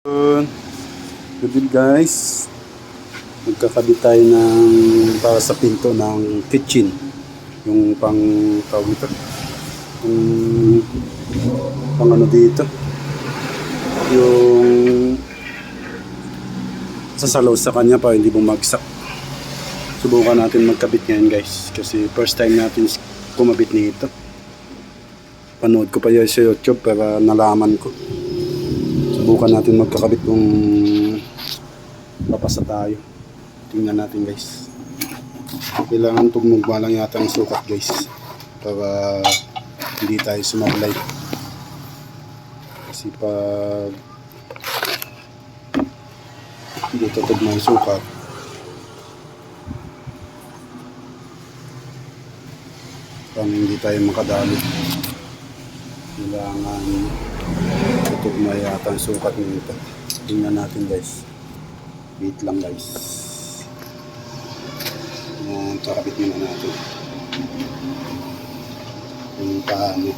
Good evening guys. Magkakabit tayo ng para sa pinto ng kitchen. Yung pang tawag ito. Yung pang ano dito. Yung sasalaw sa kanya para hindi bumagsak. Subukan natin magkabit ngayon guys. Kasi first time natin kumabit nito. Panood ko pa yan sa YouTube para nalaman ko. Subukan natin magkakabit kung papasa tayo. Tingnan natin guys. Kailangan tugmugma lang yata ang sukat guys. Para hindi tayo sumablay. Kasi pag hindi tutugma ang sukat, parang hindi tayo makadali. Kailangan tutugma yata ang sukat nito. Tingnan natin guys. Wait lang guys. Kakabit muna natin. Yung paano.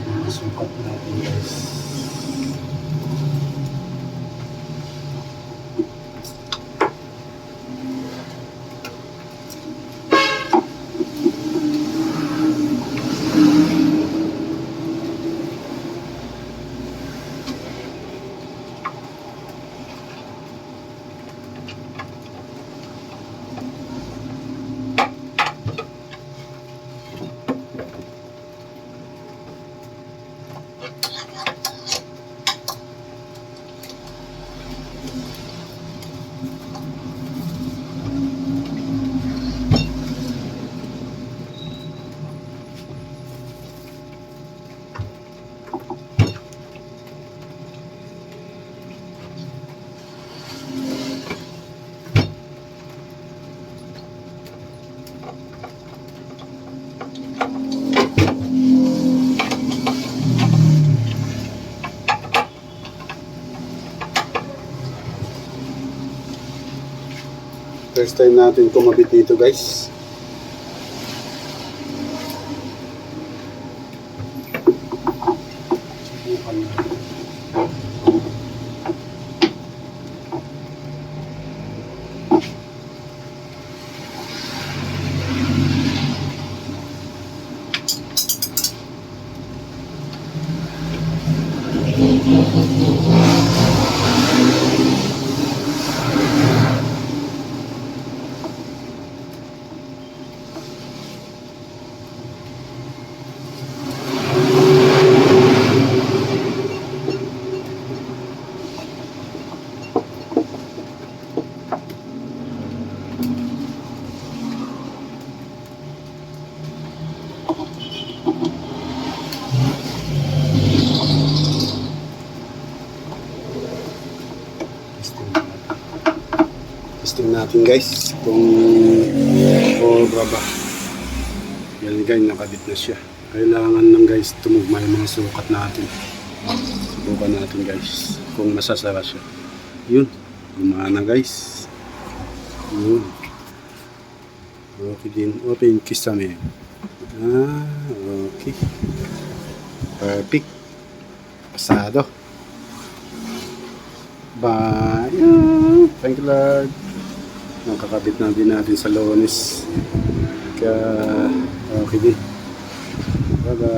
Ito sukat natin guys. First time natin kumabit dito guys. Subukan natin. Testing natin guys kung obra ba. Yan guys, nakabit na siya. Kailangan lang guys tumugma yung mga sukat natin. Subukan natin guys kung masasara siya. Yun, gumana guys. Yun. Okay din. Open kisame. Okay. Perfect. Pasado. Bye. Thank you Lord. Nakakabit na din natin sa Lonis. Kaya okay din. Bye bye.